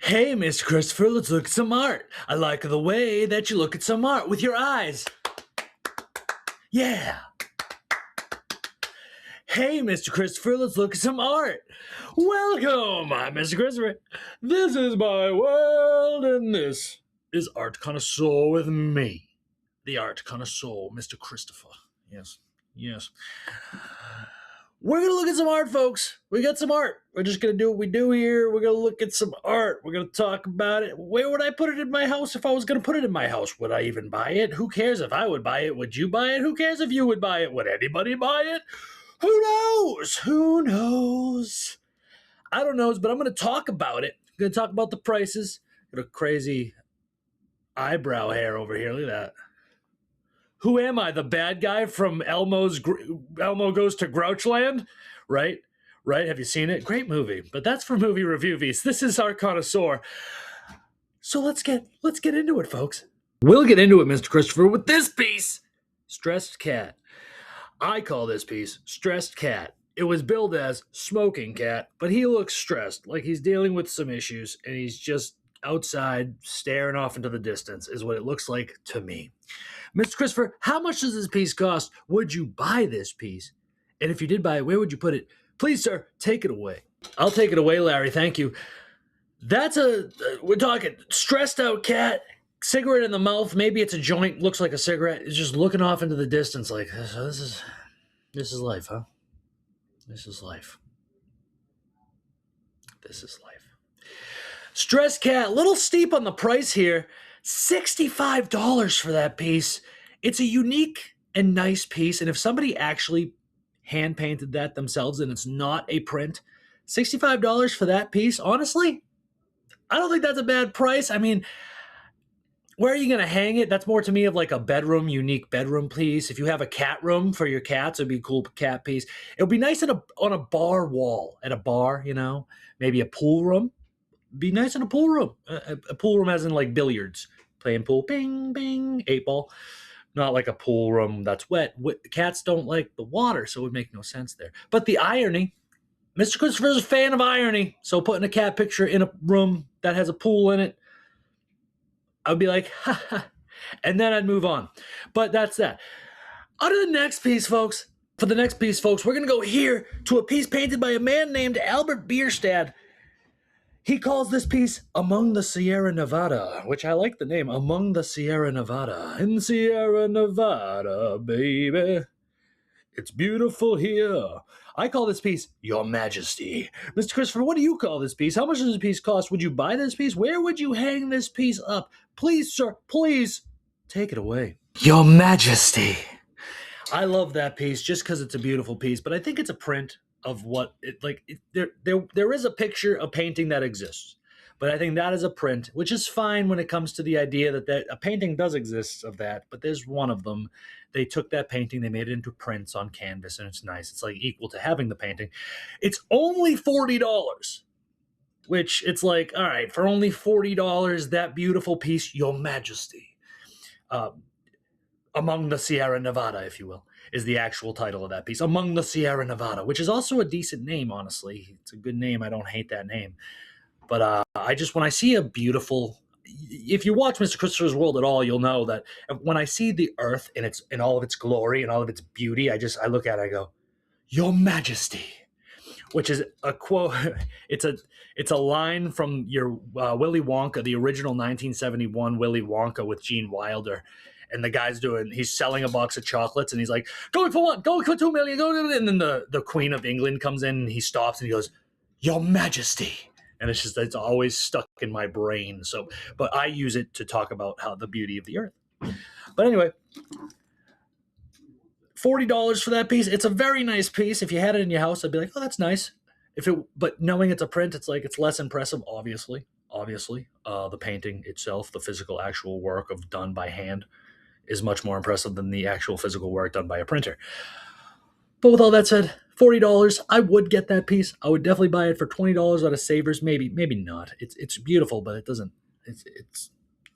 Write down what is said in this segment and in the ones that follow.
Hey, Mr. Christopher, let's look at some art. I like the way that you look at some art with your eyes. Yeah. Hey, Mr. Christopher, let's look at some art. Welcome, I'm Mr. Christopher. This is my world, and this is Art Connoisseur with me, the Art Connoisseur, Mr. Christopher. Yes, yes. We're going to look at some art, folks. We got some art. We're just going to do what we do here. We're going to look at some art. We're going to talk about it. Where would I put it in my house if I was going to put it in my house? Would I even buy it? Who cares if I would buy it? Would you buy it? Who cares if you would buy it? Would anybody buy it? Who knows? Who knows? I don't know, but I'm going to talk about it. I'm going to talk about the prices. Got a crazy eyebrow hair over here. Look at that. Who am I? The bad guy from Elmo Goes to Grouchland? Right? Right? Have you seen it? Great movie. But that's for movie reviewies. This is our connoisseur. So let's get into it, folks. We'll get into it, Mr. Christopher, with this piece. Stressed Cat. I call this piece Stressed Cat. It was billed as Smoking Cat, but he looks stressed, like he's dealing with some issues, and he's just outside staring off into the distance, is what it looks like to me. Mr. Christopher, how much does this piece cost? Would you buy this piece? And if you did buy it, where would you put it? Please, sir, take it away. I'll take it away, Larry. Thank you. We're talking stressed out cat, cigarette in the mouth. Maybe it's a joint, looks like a cigarette. It's just looking off into the distance like, so this is life, huh? This is life. This is life. Stressed cat, little steep on the price here. $65 for that piece. It's a unique and nice piece, and if somebody actually hand painted that themselves and it's not a print, $65 for that piece, honestly, I don't think that's a bad price. I mean, where are you going to hang it? That's more to me of like a bedroom, unique bedroom piece. If you have a cat room for your cats, it'd be a cool cat piece. It would be nice on a bar wall at a bar, maybe a pool room. Be nice in a pool room. A pool room as in like billiards, playing pool, bing, bing, 8-ball. Not like a pool room that's wet. Cats don't like the water, so it would make no sense there. But the irony, Mr. Christopher's a fan of irony, so putting a cat picture in a room that has a pool in it, I'd be like, ha ha, and then I'd move on. But that's that. On to the next piece, folks. For the next piece, folks, we're going to go here to a piece painted by a man named Albert Bierstadt. He calls this piece Among the Sierra Nevada, which I like the name, Among the Sierra Nevada. In Sierra Nevada, baby, it's beautiful here. I call this piece Your Majesty. Mr. Christopher, what do you call this piece? How much does this piece cost? Would you buy this piece? Where would you hang this piece up? Please, sir, please take it away. Your Majesty. I love that piece just because it's a beautiful piece, but I think it's a print of what it like. There is a picture, a painting that exists, but I think that is a print, which is fine when it comes to the idea that a painting does exist of that. But there's one of them. They took that painting, they made it into prints on canvas, and it's nice. It's like equal to having the painting. It's only $40, which it's like, all right, for only $40, that beautiful piece, Your Majesty, Among the Sierra Nevada, if you will, is the actual title of that piece. Among the Sierra Nevada, which is also a decent name, honestly. It's a good name. I don't hate that name. But when I see a beautiful, if you watch Mr. Christopher's World at all, you'll know that when I see the earth in all of its glory and all of its beauty, I look at it, I go, Your Majesty, which is a quote. It's a line from your Willy Wonka, the original 1971 Willy Wonka with Gene Wilder. And the guy's he's selling a box of chocolates, and he's like, going for what? Going for 2 million. And then the Queen of England comes in, and he stops, and he goes, Your Majesty. And it's always stuck in my brain. So, but I use it to talk about how the beauty of the earth. But anyway, $40 for that piece. It's a very nice piece. If you had it in your house, I'd be like, oh, that's nice. But knowing it's a print, it's like, it's less impressive, obviously. The painting itself, the physical actual work done by hand, is much more impressive than the actual physical work done by a printer. But with all that said, $40, I would get that piece. I would definitely buy it for $20 out of Savers. Maybe not. It's beautiful, but it doesn't. It's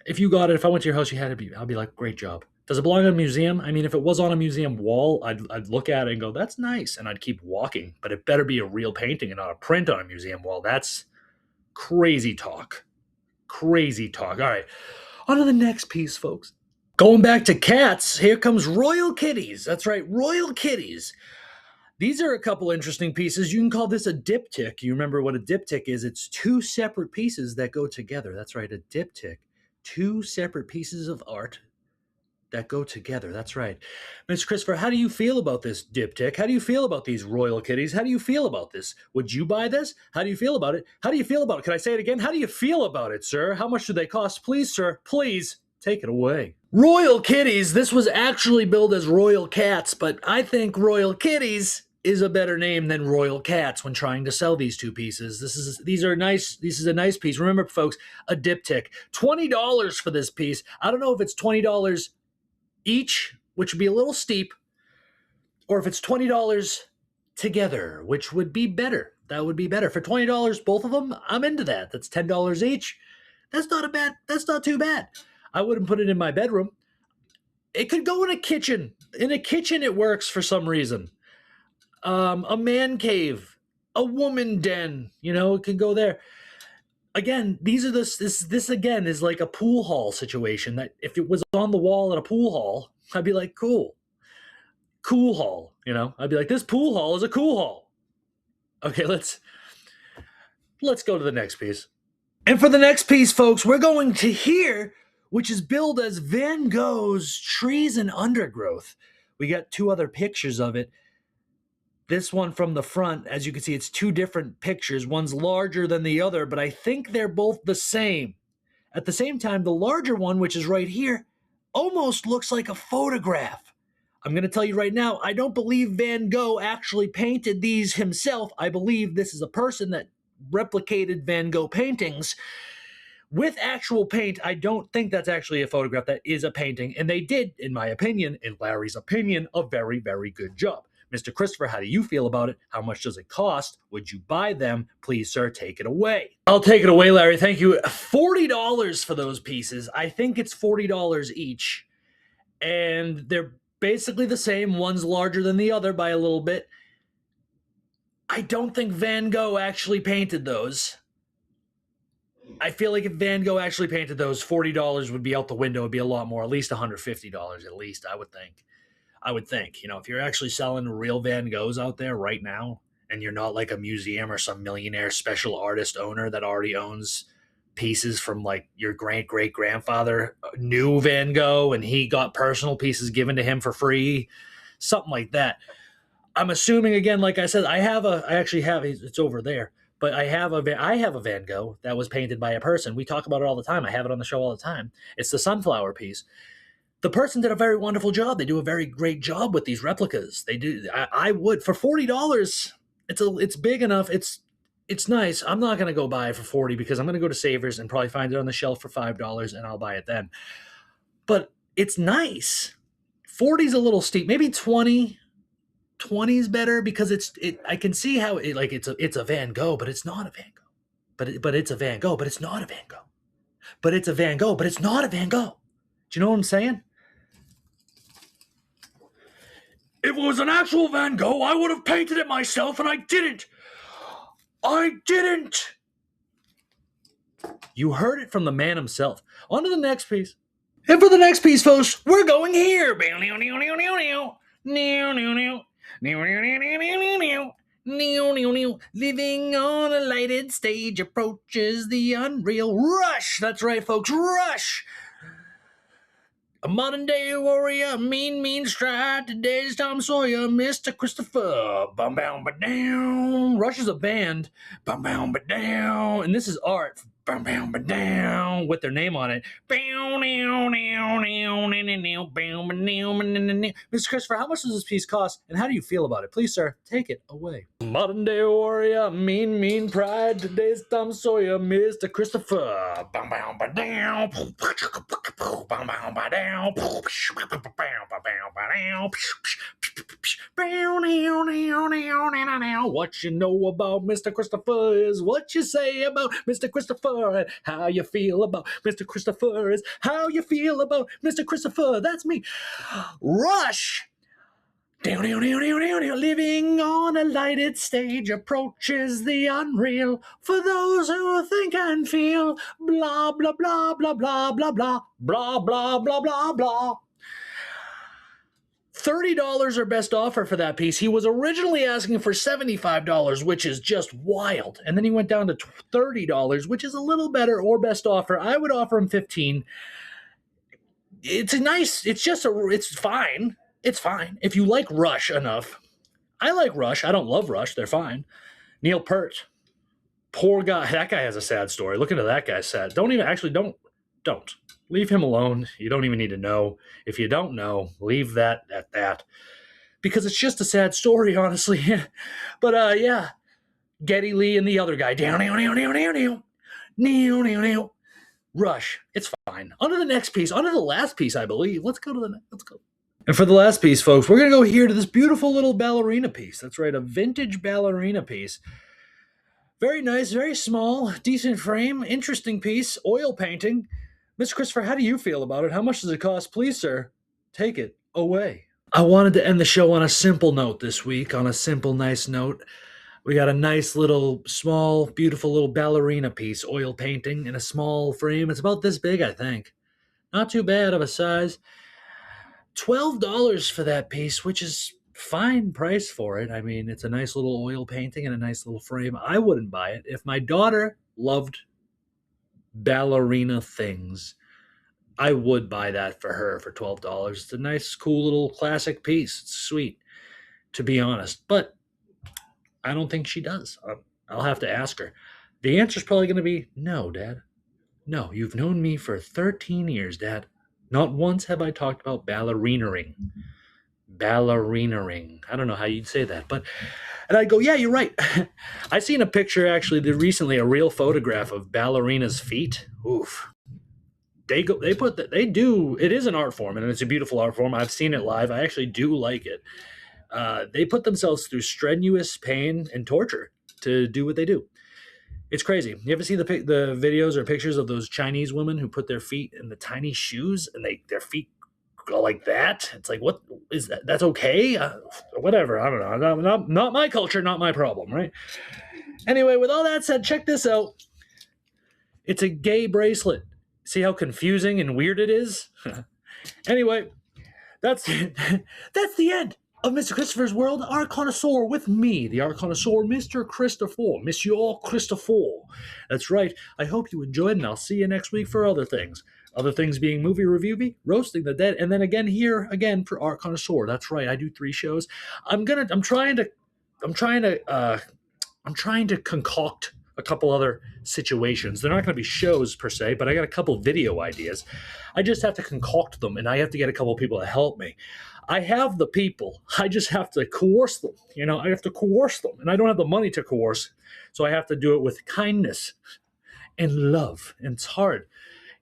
if you got it, if I went to your house, you had it. I'd be like, great job. Does it belong in a museum? I mean, if it was on a museum wall, I'd look at it and go, that's nice, and I'd keep walking. But it better be a real painting and not a print on a museum wall. That's crazy talk. Crazy talk. All right, on to the next piece, folks. Going back to cats, here comes Royal Kitties. That's right, Royal Kitties. These are a couple interesting pieces. You can call this a diptych. You remember what a diptych is? It's two separate pieces that go together. That's right, a diptych. Two separate pieces of art that go together. That's right. Mr. Christopher, how do you feel about this diptych? How do you feel about these Royal Kitties? How do you feel about this? Would you buy this? How do you feel about it? How do you feel about it? Can I say it again? How do you feel about it, sir? How much do they cost? Please, sir, please take it away. Royal Kitties, this was actually billed as Royal Cats, but I think Royal Kitties is a better name than Royal Cats when trying to sell these two pieces. These are nice. This is a nice piece. Remember, folks, a diptych. $20 for this piece. I don't know if it's $20 each, which would be a little steep, or if it's $20 together, which would be better. That would be better. For $20, both of them, I'm into that. That's $10 each. That's not too bad. I wouldn't put it in my bedroom. It could go in a kitchen. In a kitchen, it works for some reason. A man cave, a woman den, it could go there. Again, this again is like a pool hall situation that if it was on the wall at a pool hall, I'd be like, cool hall, I'd be like, this pool hall is a cool hall. Okay, let's go to the next piece. And for the next piece, folks, we're going to here, which is billed as Van Gogh's Trees and Undergrowth. We got two other pictures of it. This one from the front, as you can see, it's two different pictures. One's larger than the other, but I think they're both the same. At the same time, the larger one, which is right here, almost looks like a photograph. I'm going to tell you right now, I don't believe Van Gogh actually painted these himself. I believe this is a person that replicated Van Gogh paintings with actual paint. I don't think that's actually a photograph. That is a painting. And they did, in my opinion, in Larry's opinion, a very, very good job. Mr. Christopher, how do you feel about it? How much does it cost? Would you buy them? Please, sir, take it away. I'll take it away, Larry. Thank you. $40 for those pieces. I think it's $40 each. And they're basically the same. One's larger than the other by a little bit. I don't think Van Gogh actually painted those. I feel like if Van Gogh actually painted those, $40 would be out the window. It would be a lot more, at least $150 at least, I would think. If you're actually selling real Van Goghs out there right now, and you're not like a museum or some millionaire special artist owner that already owns pieces from like your great-great-grandfather knew Van Gogh and he got personal pieces given to him for free, something like that. I'm assuming, again, like I said, it's over there, but I have a Van Gogh that was painted by a person. We talk about it all the time. I have it on the show all the time. It's the sunflower piece. The person did a very wonderful job. They do a very great job with these replicas. They do. I would, for $40. It's big enough. It's nice. I'm not going to go buy it for $40 because I'm going to go to Savers and probably find it on the shelf for $5 and I'll buy it then. But it's nice. 40's a little steep. Maybe 20. 20 is better because I can see how it's a Van Gogh, but it's not a Van Gogh. But it's a Van Gogh, but it's not a Van Gogh. But it's a Van Gogh, but it's not a Van Gogh. Do you know what I'm saying? If it was an actual Van Gogh, I would have painted it myself, and I didn't. You heard it from the man himself. On to the next piece. And for the next piece, folks, we're going here. Living on a lighted stage approaches the unreal. Rush! That's right, folks. Rush! A modern-day warrior, mean stride. Today's Tom Sawyer, Mr. Christopher. Bum-bam-ba-down. Rush is a band. Bum-bam-ba-down. And this is art. Bum-bam-ba-down. With their name on it. Mr. Christopher, how much does this piece cost, and how do you feel about it? Please, sir, take it away. Modern-day warrior, mean pride. Today's Tom Sawyer, Mr. Christopher. Bum-bam-ba-down. Bum-bam-ba-down. What you know about Mr. Christopher is what you say about Mr. Christopher, and how you feel about Mr. Christopher is how you feel about Mr. Christopher. That's me. Rush Living on a lighted stage approaches the unreal for those who think and feel. Blah, blah, blah, blah, blah, blah, blah, blah, blah, blah, blah, blah. $30 or best offer for that piece. He was originally asking for $75, which is just wild. And then he went down to $30, which is a little better or best offer. I would offer him $15. It's fine. It's fine. If you like Rush enough. I like Rush. I don't love Rush. They're fine. Neil Peart. Poor guy. That guy has a sad story. Look into that guy's sad. Don't. Leave him alone. You don't even need to know. If you don't know, leave that at that. Because it's just a sad story, honestly. But, yeah. Geddy Lee and the other guy. Rush. It's fine. On to the next piece. On to the last piece, I believe. Let's go. And for the last piece, folks, we're going to go here to this beautiful little ballerina piece. That's right, a vintage ballerina piece. Very nice, very small, decent frame, interesting piece, oil painting. Mr. Christopher, how do you feel about it? How much does it cost? Please, sir, take it away. I wanted to end the show on a simple note this week, on a simple, nice note. We got a nice little, small, beautiful little ballerina piece, oil painting in a small frame. It's about this big, I think. Not too bad of a size. $12 for that piece, which is fine price for it. I mean, it's a nice little oil painting and a nice little frame. I wouldn't buy it. If my daughter loved ballerina things, I would buy that for her for $12. It's a nice, cool little classic piece. It's sweet, to be honest. But I don't think she does. I'll have to ask her. The answer's probably going to be no, Dad. No, you've known me for 13 years, Dad. Not once have I talked about ballerinaing. Ballerinaing. I don't know how you'd say that, and I go, yeah, you're right. I seen a picture actually recently, a real photograph of ballerinas' feet. Oof. It is an art form, and it's a beautiful art form. I've seen it live. I actually do like it. They put themselves through strenuous pain and torture to do what they do. It's crazy. You ever see the videos or pictures of those Chinese women who put their feet in the tiny shoes and their feet go like that? It's like, what is that? That's okay? Whatever. I don't know. Not my culture, not my problem, right? Anyway, with all that said, check this out. It's a gay bracelet. See how confusing and weird it is? Anyway, that's the end of Mr. Christopher's World, Art Connoisseur, with me, the Art Connoisseur, Mr. Christopher, Monsieur Christopher. That's right. I hope you enjoyed, and I'll see you next week for other things. Other things being Movie Review Me, Roasting the Dead, and then again here again for Art Connoisseur. That's right. I do 3 shows. I'm trying to concoct a couple other situations. They're not going to be shows per se, but I got a couple video ideas. I just have to concoct them, and I have to get a couple people to help me. I have the people. I just have to coerce them. I have to coerce them, and I don't have the money to coerce, so I have to do it with kindness and love. And it's hard.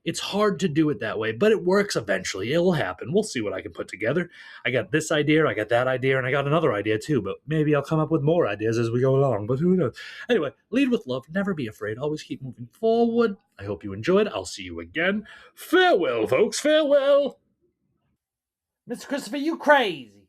It's hard to do it that way, but it works eventually. It will happen. We'll see what I can put together. I got this idea, I got that idea, and I got another idea too, but maybe I'll come up with more ideas as we go along, but who knows? Anyway, lead with love. Never be afraid. Always keep moving forward. I hope you enjoyed. I'll see you again. Farewell, folks. Farewell. Mr. Christopher, you crazy.